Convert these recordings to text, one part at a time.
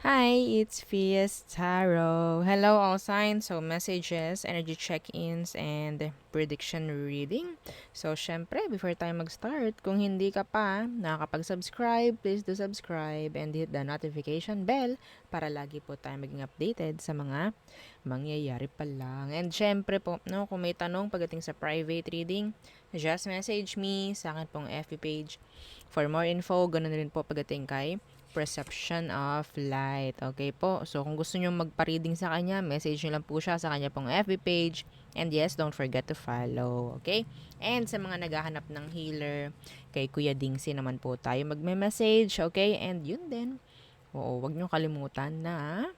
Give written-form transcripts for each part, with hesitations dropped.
Hi, it's Fias Tarot. Hello, all signs. So, messages, energy check-ins, and prediction reading. So, syempre, before tayo mag-start, kung hindi ka pa nakakapag-subscribe, please do subscribe and hit the notification bell para lagi po tayo maging updated sa mga mangyayari pa lang. And syempre po, no, kung may tanong pagdating sa private reading, just message me sa akin pong FB page. For more info, ganun rin po pagdating kay Perception of Light. Okay po. So, kung gusto nyo magpa-reading sa kanya, message nyo lang po siya sa kanya pong FB page. And yes, don't forget to follow. Okay? And sa mga naghahanap ng healer, kay Kuya Dingsi naman po tayo magme-message. Okay? And yun din. Oo, wag nyo kalimutan na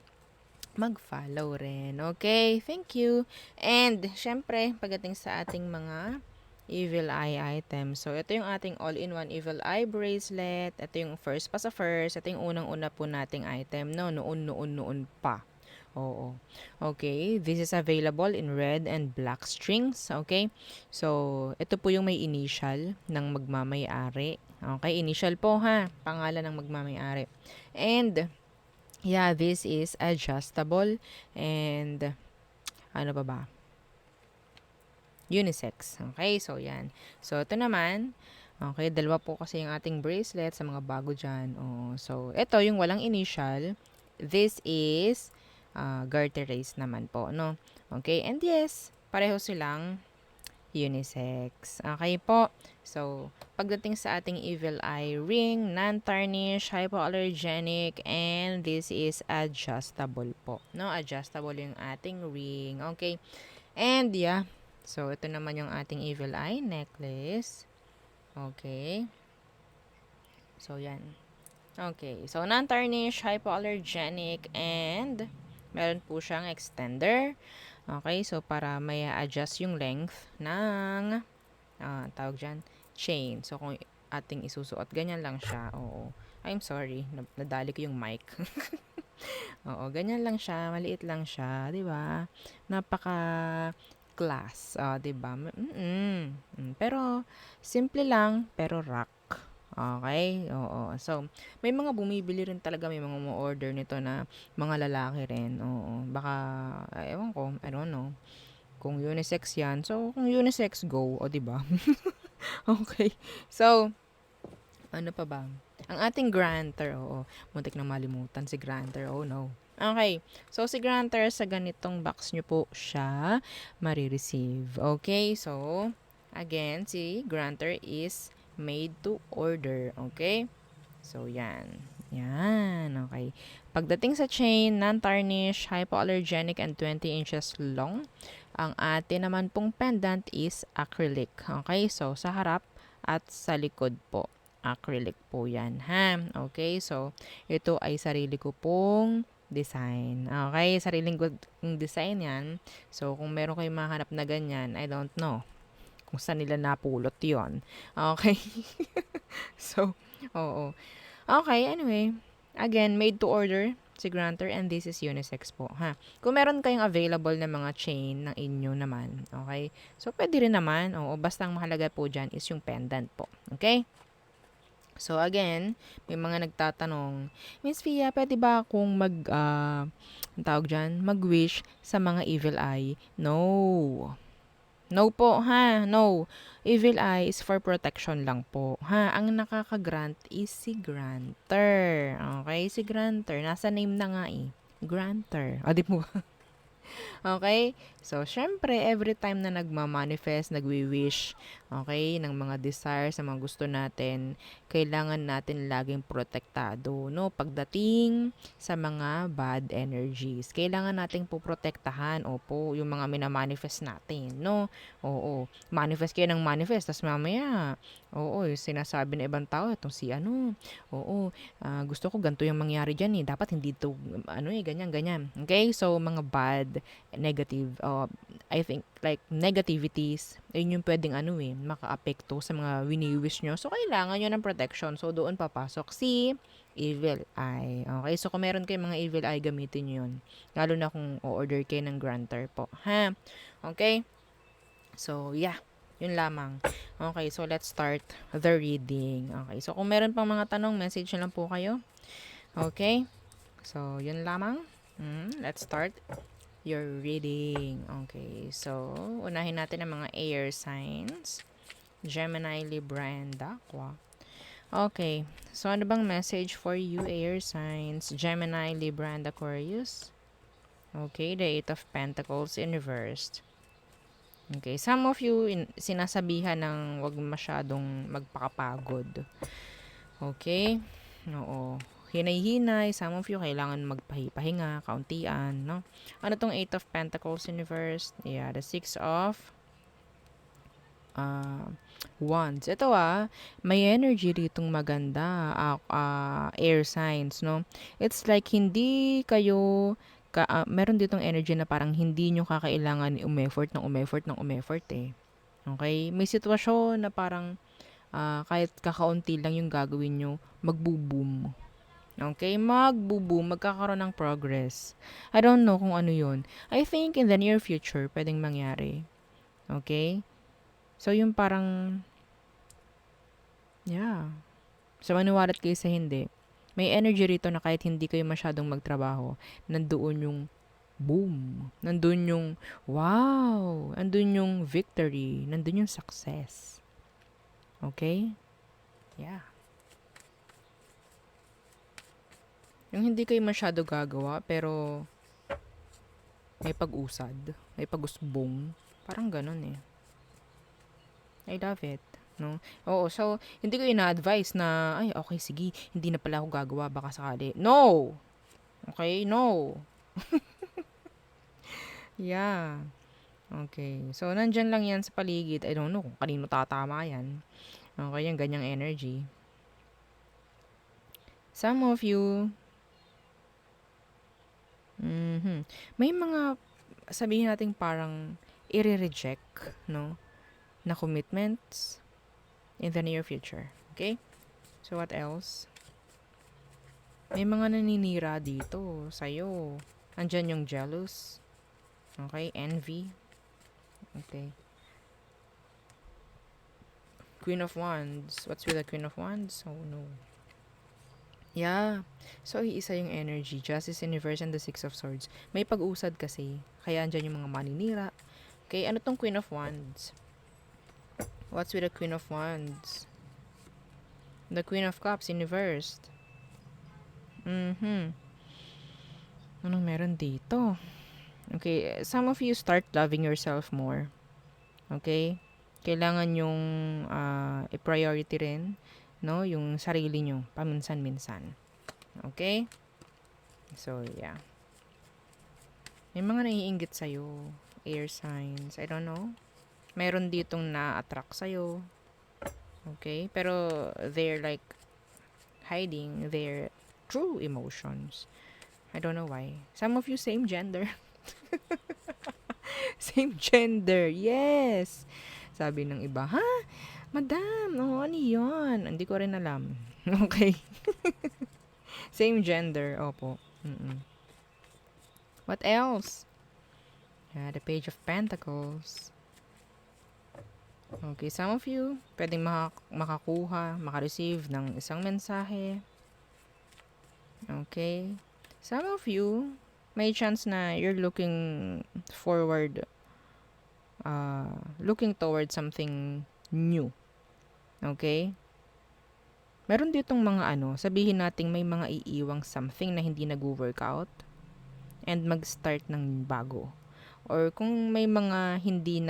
mag-follow rin. Okay? Thank you. And, syempre, pagdating sa ating mga Evil Eye item. So, ito yung ating all-in-one Evil Eye bracelet. Ito yung first pa sa first. Ito yung unang-una po nating item, no? Noon pa. Oo. Okay. This is available in red and black strings. Okay. So, ito po yung may initial ng magmamayari. Okay. Initial po ha. Pangalan ng magmamayari. And, yeah, this is adjustable. And, ano pa ba? Unisex. Okay, so yan. So, ito naman, okay, dalawa po kasi yung ating bracelet sa mga bago dyan. Oh, so, ito yung walang initial. This is garter race naman po, no? Okay, and yes, pareho silang unisex. Okay po. So, pagdating sa ating Evil Eye ring, non-tarnish, hypoallergenic, and this is adjustable po. No, adjustable yung ating ring. Okay. And yeah, so ito naman yung ating Evil Eye necklace. Okay. So yan. Okay. So non-tarnish, hypoallergenic, and meron po siyang extender. Okay. So para may adjust yung length ng tawag dyan, chain. So kung ating isusuot, ganyan lang siya. Oo. I'm sorry, nadali ko yung mic. Oo, ganyan lang siya, maliit lang siya, 'di ba? Napaka class, 'di ba? Pero simple lang, pero rock. Okay? Oo. So, may mga bumibili rin talaga, may mga order nito na mga lalaki rin. Oo. Baka, ewan ko, I don't know. Kung unisex yan. So, kung unisex, go. O, diba? Okay. So, ano pa ba? Ang ating granter, oo. Muntik na malimutan si granter, oh no. Okay. So, si granter sa ganitong box nyo po siya marireceive. Okay. So, again, si granter is made to order. Okay. So, yan. Yan. Okay. Pagdating sa chain, non-tarnish, hypoallergenic, and 20 inches long. Ang atin naman pong pendant is acrylic. Okay. So, sa harap at sa likod po acrylic po yan, ha? Okay, so, ito ay sarili ko pong design. Okay, sariling kong design yan. So, kung meron kayong mahanap na ganyan, I don't know kung saan nila napulot yon. Okay. So, oo. Okay, anyway. Again, made to order si Granter and this is unisex po, ha? Kung meron kayong available na mga chain ng inyo naman, okay? So, pwede rin naman, oo, basta ang mahalaga po dyan is yung pendant po, okay? So again, may mga nagtatanong, Miss Fia, pwede ba akong ang tawag dyan, mag-wish sa mga evil eye? No. No po, ha? No. Evil eye is for protection lang po. Ha? Ang nakaka-grant is si granter. Okay? Si granter. Nasa name na nga eh. Granter. O, di mo Okay? So, syempre, every time na nagmamanifest, nagwi-wish, okay, ng mga desires, ng mga gusto natin, kailangan natin laging protektado, no? Pagdating sa mga bad energies, kailangan nating poprotektahan, opo, yung mga minamanifest natin, no? Oo, manifest kayo ng manifest, tas mamaya, oo, yung sinasabi ng ibang tao, itong si ano, oo, gusto ko ganito yung mangyari dyan eh, dapat hindi to, ano eh, ganyan, ganyan. Okay? So, mga bad negative I think like negativities ayun yung pwedeng ano eh makaapekto sa mga wini-wish nyo, so kailangan nyo ng protection, so doon papasok si evil eye. Okay, so kung meron kayong mga evil eye, gamitin nyo yun, lalo na kung o-order kayo ng granter po, ha? Okay, so yeah, yun lamang. Okay, so let's start the reading. Okay, so kung meron pang mga tanong, message nyo lang po kayo. Okay, So, yun lamang. Let's start your reading. Okay, so, unahin natin ang mga air signs. Gemini, Libra, and Aqua. Okay, so ano bang message for you, air signs? Gemini, Libra, and Aquarius? Okay, the Eight of Pentacles in reversed. Okay, some of you sinasabihan ng wag masyadong magpakapagod. Okay? Oo. Hinay-hinay, some of you kailangan magpahinga, kauntian, no? Ano tong Eight of Pentacles in reverse? Yeah, the Six of Wands. Ito may energy ditong maganda, air signs, no? It's like hindi kayo meron ditong energy na parang hindi nyo kakailangan umeffort eh. Okay? May sitwasyon na parang kahit kakaunti lang yung gagawin nyo, magbo-boom. Okay? Magbo-boom, magkakaroon ng progress. I don't know kung ano yun. I think in the near future, pwedeng mangyari. Okay? So, yung parang, yeah. So, maniwalat kayo sa hindi. May energy rito na kahit hindi kayo masyadong magtrabaho, nandoon yung boom. Nandun yung wow. Nandun yung victory. Nandun yung success. Okay? Yeah. Yung hindi kayo masyado gagawa, pero may pag-usad, may pag-usbong. Parang ganun eh. I love it. No? Oo, so, hindi ko ina-advise na, ay, okay, sige, hindi na pala ako gagawa, baka sakali. No! Okay, no. Yeah. Okay. So, nandyan lang yan sa paligid. I don't know kung kanino tatama yan. Okay, yung ganyang energy. Some of you, may mga, sabihin natin parang, i-reject, no? Na commitments in the near future. Okay? So, what else? May mga naninira dito sa'yo. Andyan yung jealous. Okay? Envy. Okay. Queen of Wands. What's with the Queen of Wands? Oh, no. Yeah. So, iisa yung energy. Justice in reverse and the Six of Swords. May pag-usad kasi. Kaya andyan yung mga maninira. Okay, ano tong Queen of Wands? What's with the Queen of Wands? The Queen of Cups in reversed. Anong meron dito? Okay, some of you start loving yourself more. Okay? Kailangan yung i-priority rin, no? Yung sarili nyo, paminsan-minsan. Okay? So, yeah. May mga naiinggit sa'yo. Air signs. I don't know. Meron ditong na-attract sa'yo. Okay? Pero, they're like hiding their true emotions. I don't know why. Some of you, same gender. Same gender. Yes! Sabi ng iba, ha? Madam, ano yun? Hindi ko rin alam. Okay. Same gender. Opo. What else? Yeah, the Page of Pentacles. Okay, some of you, pwedeng makakuha, makareceive ng isang mensahe. Okay. Some of you, may chance na you're looking forward, looking toward something new. Okay? Meron ditong mga sabihin nating may mga iiwang something na hindi nag-workout and mag-start ng bago. Or kung may mga hindi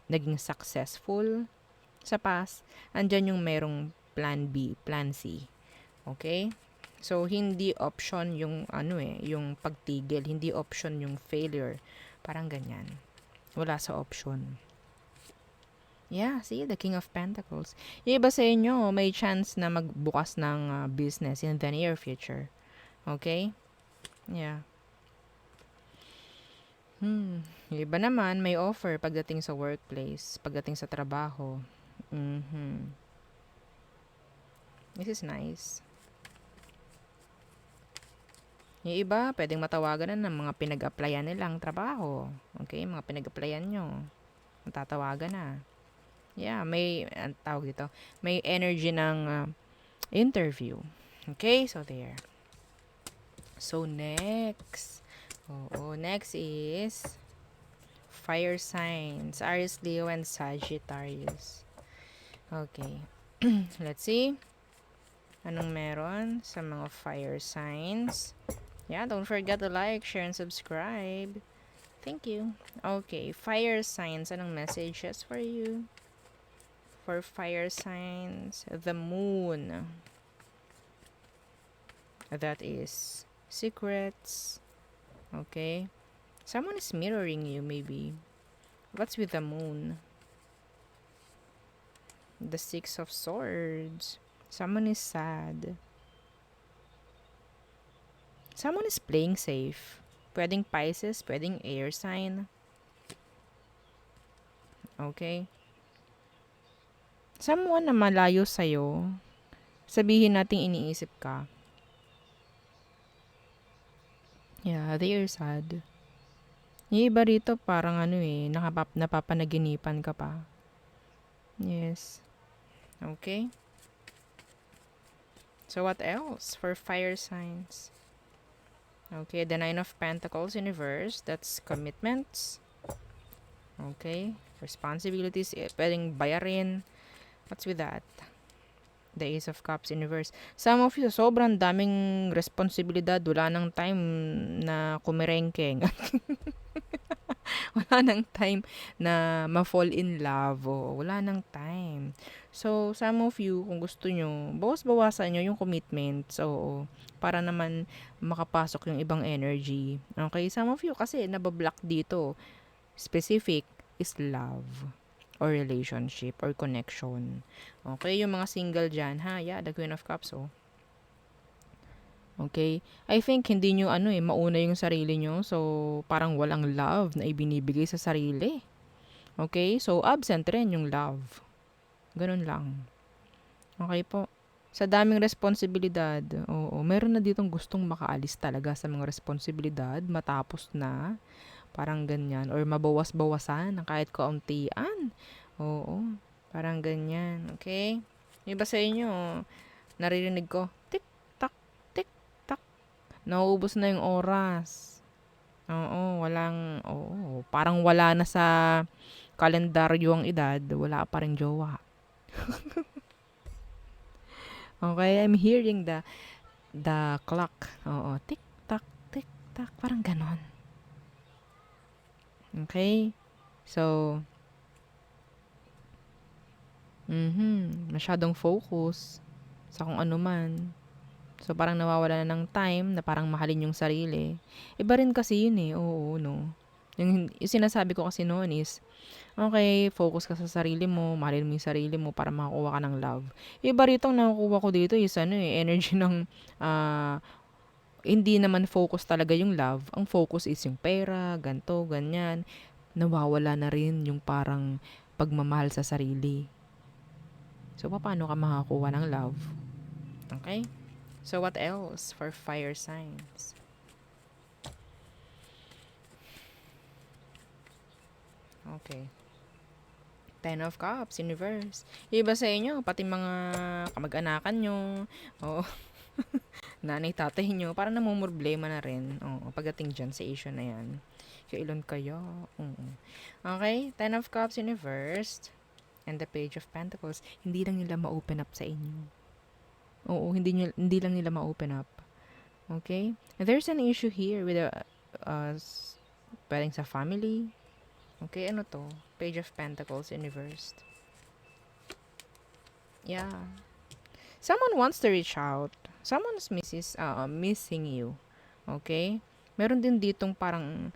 naging successful sa past, andyan yung merong plan B, plan C. Okay? So, hindi option yung yung pagtigil. Hindi option yung failure. Parang ganyan. Wala sa option. Yeah, see, the King of Pentacles. Yung iba sa inyo, may chance na magbukas ng business in the near future. Okay? Yeah. Yung iba naman, may offer pagdating sa workplace, pagdating sa trabaho. This is nice. Yung iba, pwedeng matawagan na ng mga pinag-applyan nilang trabaho. Okay? Mga pinag-applyan nyo. Matatawagan na. Yeah, may, tawag dito, may energy ng interview. Okay? So, there. So, next. Next is fire signs. Aries, Leo, and Sagittarius. Okay. Let's see. Anong meron sa mga fire signs? Yeah, don't forget to like, share, and subscribe. Thank you. Okay, fire signs. Anong messages for you? For fire signs, the moon. That is secrets. Okay. Someone is mirroring you, maybe. What's with the moon? The Six of Swords. Someone is sad. Someone is playing safe. Pwedeng Pisces, pwedeng air sign. Okay. Someone na malayo sa'yo, sabihin nating iniisip ka. Yeah, they are sad. Yung iba rito parang napapanaginipan ka pa. Yes. Okay. So what else for fire signs? Okay, the Nine of Pentacles in reverse, that's commitments. Okay, responsibilities, pwedeng bayarin. What's with that? The Ace of Cups in reverse. Some of you, sobrang daming responsibilidad. Wala nang time na kumirengkeng. Wala nang time na ma-fall in love. Wala nang time. So, some of you, kung gusto nyo, bawas-bawasan nyo yung commitment. So, para naman makapasok yung ibang energy. Okay? Some of you, kasi nabablock dito. Specific is love or relationship or connection. Okay, yung mga single dyan, ha? Yeah, the Queen of Cups, Okay? I think hindi nyo mauna yung sarili nyo. So, parang walang love na ibinibigay sa sarili. Okay? So, absent rin yung love. Ganun lang. Okay po? Sa daming responsibilidad, meron na ditong gustong makaalis talaga sa mga responsibilidad matapos na. Parang ganyan. Or mabawas-bawasan ng kahit kauntian. Oo. Parang ganyan. Okay? Yung iba sa inyo, naririnig ko, tik-tak, tik-tak. Nauubos na yung oras. Parang wala na sa kalendaryo ang edad. Wala pa rin jowa. Okay? I'm hearing the clock. Tik-tak, tik-tak. Parang ganon. Okay? So, masyadong focus sa kung ano man. So, parang nawawala na ng time na parang mahalin yung sarili. Iba rin kasi yun no. Yung sinasabi ko kasi noon is, okay, focus ka sa sarili mo, mahalin mo yung sarili mo para makakuha ka ng love. Iba rito ang nakukuha ko dito is energy ng hindi naman focus talaga yung love. Ang focus is yung pera, ganto, ganyan. Nawawala na rin yung parang pagmamahal sa sarili. So, paano ka makakuha ng love? Okay? So, what else for fire signs? Okay. Ten of Cups, Universe. Iba sa inyo, pati mga kamag-anakan nyo, nanay, tatay nyo, parang namumroblema na rin. Pagdating dyan sa issue na yan. Kailan kaya? Okay, Ten of Cups, Universe. And the Page of Pentacles. Hindi lang nila ma-open up sa inyo. Hindi lang nila ma-open up. Okay? There's an issue here with pwedeng sa family. Okay, ano to? Page of Pentacles in reverse. Yeah. Someone wants to reach out. Someone's missing you. Okay? Meron din ditong parang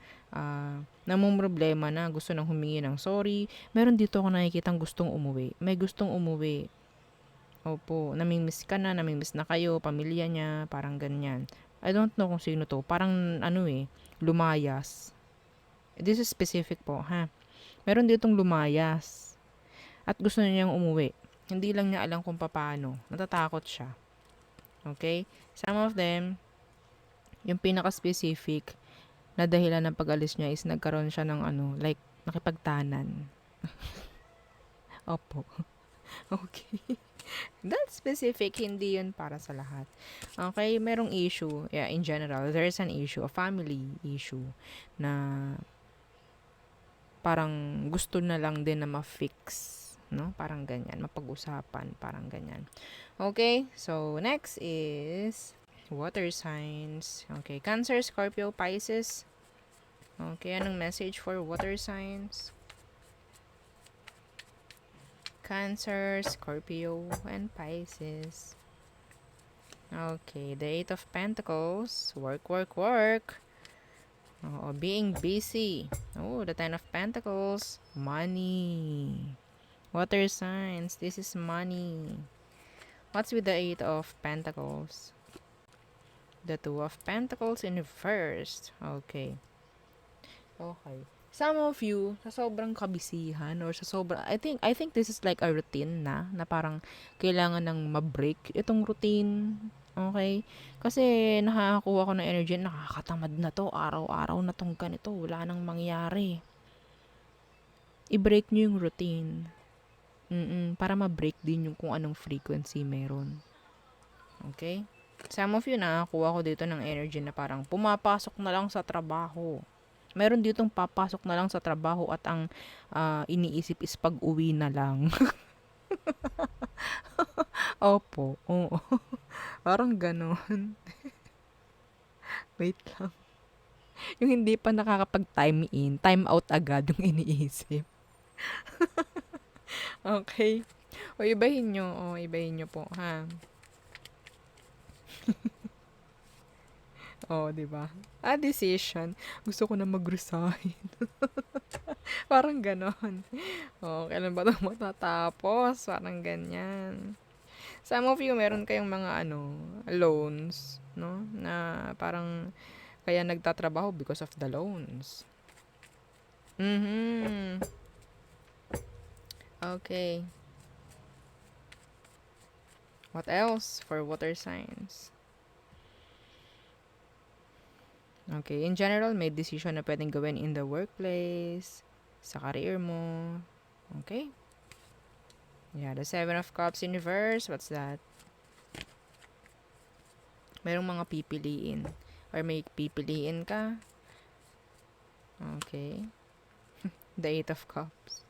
namumroblema na gusto nang humingi ng sorry. Meron dito ako nakikitang gustong umuwi. May gustong umuwi. Opo, namimiss ka na, namimiss na kayo, pamilya niya, parang ganyan. I don't know kung sino to. Parang lumayas. This is specific po, ha? Meron ditong lumayas. At gusto niyang umuwi. Hindi lang niya alam kung paano. Natatakot siya. Okay? Some of them, yung pinaka-specific na dahilan ng pag-alis niya is nagkaroon siya ng nakipagtanan. Opo. Okay. That specific, hindi yun para sa lahat. Okay, merong issue. Yeah, in general, there's an issue, a family issue, na parang gusto na lang din na ma-fix. No? Parang ganyan. Mapag-usapan. Parang ganyan. Okay, so next is water signs. Okay, Cancer, Scorpio, Pisces. Okay, anong message for water signs? Cancer, Scorpio, and Pisces. Okay, the Eight of Pentacles. Work, work, work. Oh, being busy. Oh, the Ten of Pentacles. Money. Water signs. This is money. What's with the Eight of Pentacles? The Two of Pentacles in reverse. Okay. Okay. Some of you, sa sobrang kabisihan or sa sobrang, I think this is like a routine na parang kailangan ng ma-break itong routine. Okay? Kasi nakakakuha ko ng energy, nakakatamad na to, araw-araw na tong ganito, wala nang mangyari. I-break nyo yung routine. Para ma-break din yung kung anong frequency meron. Okay? Some of you, nakakuha ko dito ng energy na parang pumapasok na lang sa trabaho. Meron ditong papasok na lang sa trabaho at ang iniisip is pag-uwi na lang. Opo, oo. Parang ganon. Wait lang. Yung hindi pa nakakapag-time in, time out agad yung iniisip. Okay. O, ibahin nyo. O, ibahin nyo po, ha? Oh, 'di ba? Decision. Gusto ko na mag-resign. Parang ganon. Oh, kailan ba 'to matatapos? Parang ganyan. Some of you, meron kayong mga loans, no? Na parang kaya nagtatrabaho because of the loans. Okay. What else for water signs? Okay, in general, may decision na pwedeng gawin in the workplace, sa career mo. Okay? Yeah, the Seven of Cups in reverse. What's that? Merong mga pipiliin. Or may pipiliin ka. Okay. The Eight of Cups.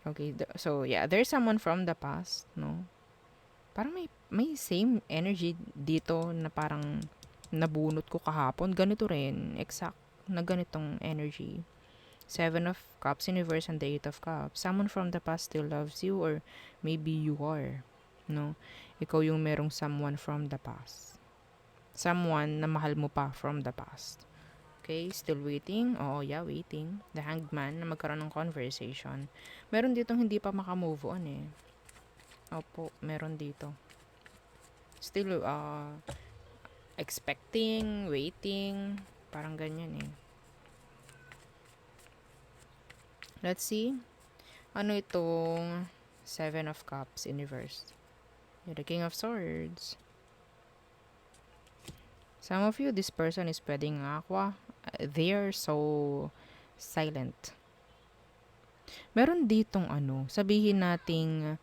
Okay, so yeah, there's someone from the past, no? Parang may same energy dito na parang nabunot ko kahapon. Ganito rin, exact na ganitong energy. Seven of Cups in reverse and the Eight of Cups. Someone from the past still loves you, or maybe you are, no? Ikaw yung merong someone from the past. Someone na mahal mo pa from the past. Okay, still waiting? Oo, yeah, waiting. The Hanged Man na magkaroon ng conversation. Meron ditong hindi pa makamove on eh. Opo, meron dito. Still, expecting, waiting, parang ganyan eh. Let's see. Ano itong Seven of Cups in reverse? The King of Swords. Some of you, this person is pwedeng aqua. They're so silent. Meron ditong sabihin nating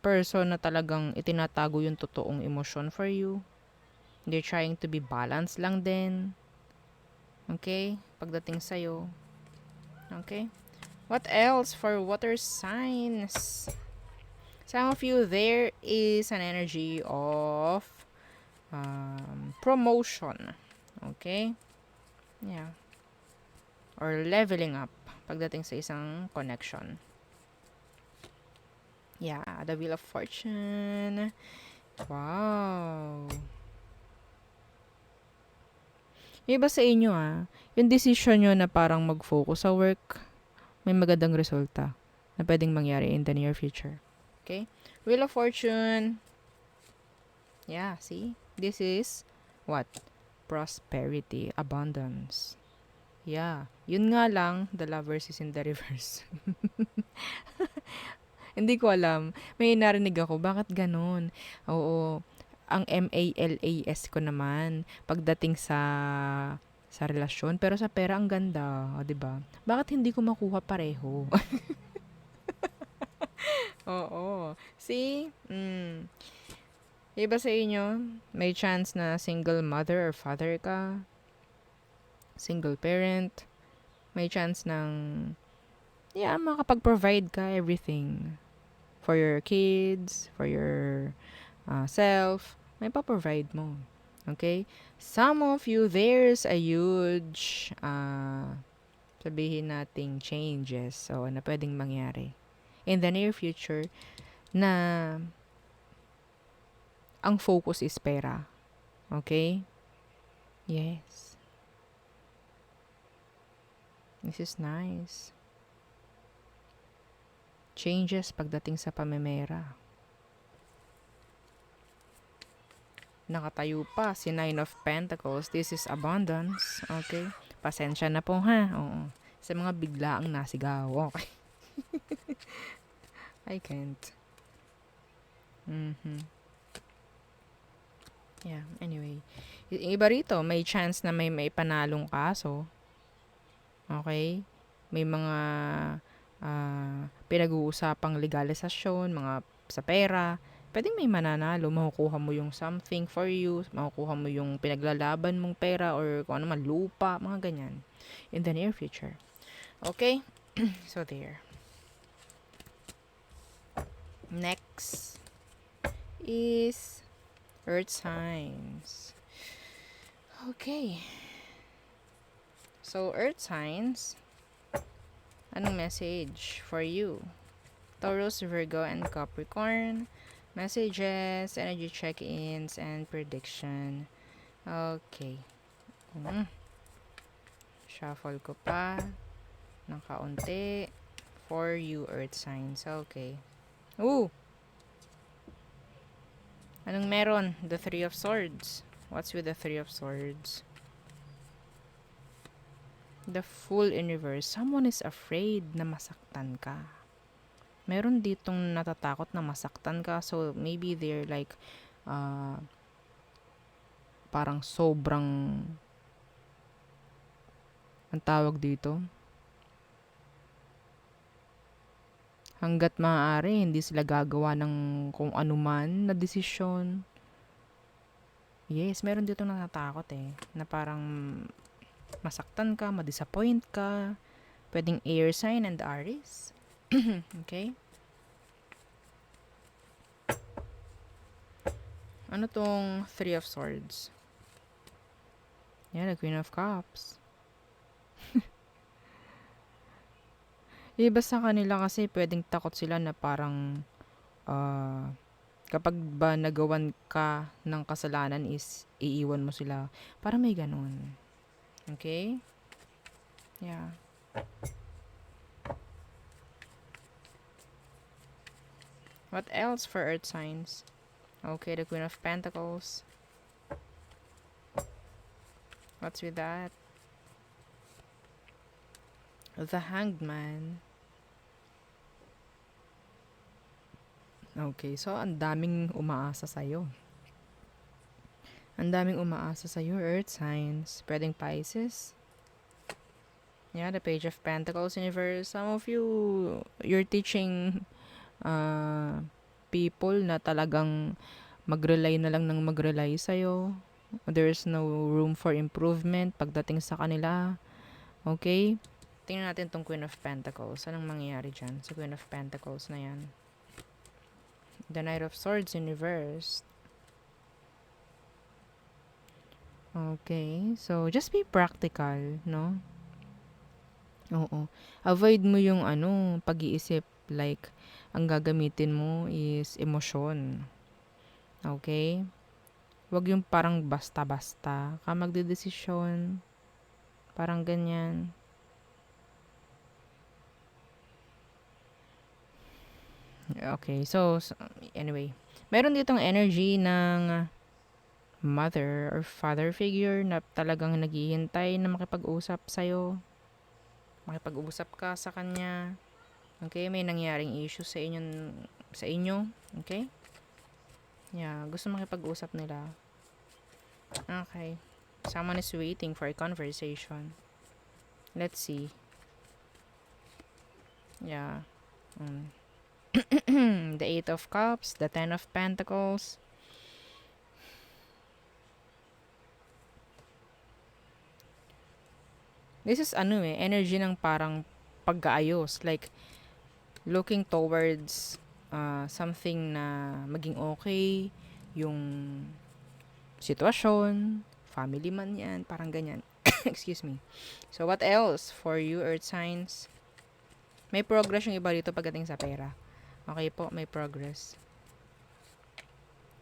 person na talagang itinatago yung totoong emosyon for you. They're trying to be balanced lang din. Okay? Pagdating sa'yo. Okay? What else for water signs? Some of you, there is an energy of promotion. Okay? Yeah. Or leveling up pagdating sa isang connection. Yeah, the Wheel of Fortune. Wow. Yung iba sa inyo yung decision nyo na parang mag-focus sa work, may magandang resulta na pwedeng mangyari in the near future. Okay? Wheel of Fortune. Yeah, see? This is what? Prosperity, abundance. Yeah. Yun nga lang, the Lovers is in the reverse. Hindi ko alam. May narinig ako, bakit ganun? Oo. Ang MALAS ko naman, pagdating sa sa relasyon, pero sa pera ang ganda, o 'di ba? Bakit hindi ko makuha pareho? Oo. See? Iba sa inyo, may chance na single mother or father ka, single parent, may chance ng, yeah, makapag-provide ka everything for your kids, for your self, may pa-provide mo. Okay? Some of you, there's a huge, sabihin nating changes, so, na pwedeng mangyari in the near future na ang focus is pera. Okay? Yes. This is nice. Changes pagdating sa pamemera. Nakatayo pa si Nine of Pentacles. This is abundance. Okay? Pasensya na po ha. Oo. Sa mga biglaang nasigaw. Okay. I can't. Yeah, anyway. Iba rito, may chance na may panalong kaso. Okay? May mga pinag-uusapang legalisasyon, mga sa pera. Pwedeng may mananalo, makukuha mo yung something for you, makukuha mo yung pinaglalaban mong pera or kung ano man, lupa, mga ganyan. In the near future. Okay? So, there. Next is Earth signs. Okay. So, Earth signs, anong message for you? Taurus, Virgo, and Capricorn. Messages, energy check-ins, and prediction. Okay. Shuffle ko pa ng kaunti for you, Earth signs. Okay. Ooh! Anong meron? The Three of Swords. What's with the Three of Swords? The Full Universe. Someone is afraid na masaktan ka. Meron ditong natatakot na masaktan ka. So, maybe they're like, parang sobrang, ang tawag dito, hanggat maaari, hindi sila gagawa ng kung anuman na desisyon. Yes, meron dito natatakot na parang masaktan ka, madisappoint ka. Pwedeng air sign and Aries. Okay? Ano tong Three of Swords? Yeah, the Queen of Cups. Iba sa kanila kasi pwedeng takot sila na parang kapag ba nagawan ka ng kasalanan is iiwan mo sila. Parang may ganun. Okay? Yeah. What else for Earth signs? Okay, the Queen of Pentacles. What's with that? The Hanged Man. Okay, so ang daming umaasa sa'yo. Ang daming umaasa sa'yo, Earth signs. Pwedeng Pisces. Yeah, the Page of Pentacles universe. Some of you, you're teaching people na talagang mag-rely na lang ng mag-rely sa'yo. There's no room for improvement pagdating sa kanila. Okay? Tingnan natin tong Queen of Pentacles. Anong mangyayari dyan sa Queen of Pentacles na yan? The Knight of Swords in reverse. Okay. So, just be practical, no? Oo. Avoid mo yung pag-iisip. Like, ang gagamitin mo is emosyon. Okay? Huwag yung parang basta-basta ka magdedesisyon. Parang ganyan. Okay, so anyway. Meron ditong energy ng mother or father figure na talagang naghihintay na makipag-usap sa'yo. Makipag-usap ka sa kanya. Okay, may nangyaring issue sa inyo. Okay? Yeah, gusto makipag-usap nila. Okay. Someone is waiting for a conversation. Let's see. Yeah. The Eight of Cups, the Ten of Pentacles. This is energy ng parang pag-aayos. Like, looking towards something na maging okay. Yung sitwasyon, family man yan, parang ganyan. Excuse me. So, what else for you, Earth signs? May progress yung iba dito pagdating sa pera. Okay po, may progress.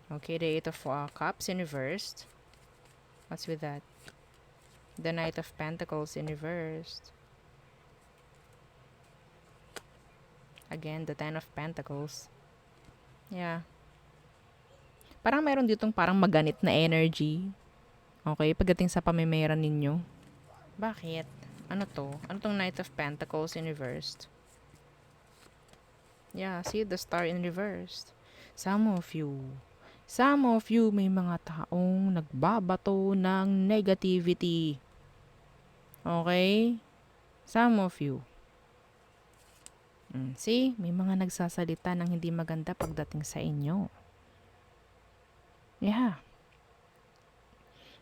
Okay, the Eight of Cups in reversed. What's with that? The Knight of Pentacles in reversed. Again, the Ten of Pentacles. Yeah. Parang meron ditong parang maganit na energy. Okay, pagdating sa pamimera ninyo. Bakit? Ano to? Ano tong Knight of Pentacles in reversed? Yeah, see the Star in reversed. Some of you may mga taong nagbabato ng negativity. Okay? Some of you. See, may mga nagsasalita ng hindi maganda pagdating sa inyo. Yeah.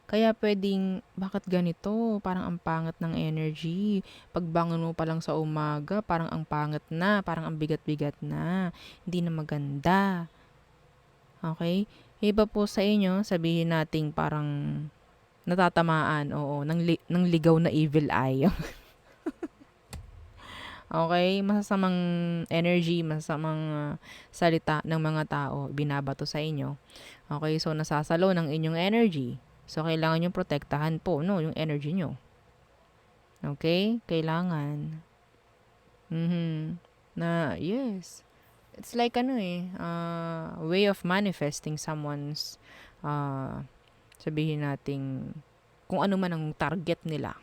Kaya pwedeng, bakit ganito? Parang ang pangat ng energy. Pagbangon mo pa lang sa umaga, parang ang pangat na, parang ang bigat-bigat na. Hindi na maganda. Okay? Iba po sa inyo, sabihin nating parang natatamaan, ng ligaw na evil eye. Okay? Masasamang energy, masasamang salita ng mga tao, binabato sa inyo. Okay? So, nasasalo ng inyong energy. So, kailangan nyo protektahan po, yung energy nyo. Okay? Kailangan. Yes. It's like way of manifesting someone's, sabihin nating, kung ano man ang target nila.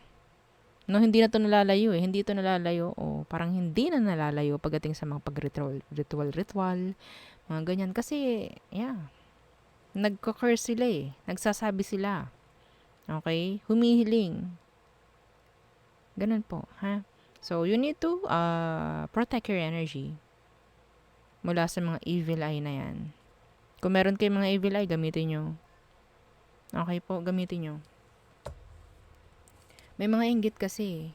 No, hindi na to nalalayo eh. Hindi to nalalayo. O, parang hindi na nalalayo pagdating sa mga pag-ritual, mga ganyan. Kasi, nagko-curse sila eh. Nagsasabi sila. Okay? Humihiling. Ganun po, ha? So, you need to protect your energy mula sa mga evil eye na yan. Kung meron kayong mga evil eye, gamitin nyo. Okay po, gamitin nyo. May mga inggit kasi.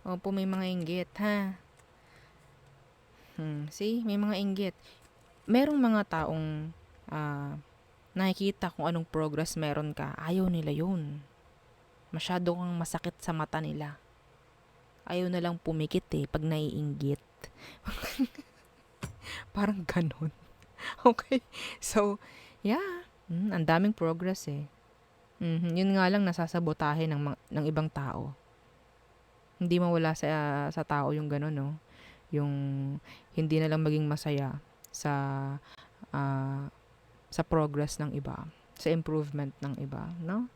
Opo, may mga inggit, ha? See? May mga inggit. Merong mga taong nakikita kung anong progress meron ka. Ayaw nila yun. Masyado kang masakit sa mata nila. Ayaw na lang pumikit pag naiinggit. Parang ganun. Okay? So, yeah. Ang daming progress eh. Yun nga lang nasasabotahe ng ibang tao. Hindi mawala sa tao yung gano'n, no? Yung hindi na lang maging masaya sa progress ng iba, sa improvement ng iba, no?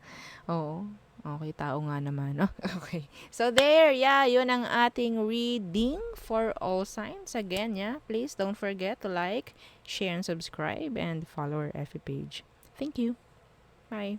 Oo. Okay, tao nga naman, no? Okay. So there, yun ang ating reading for all signs. Again, please don't forget to like, share, and subscribe, and follow our FB page. Thank you. Bye.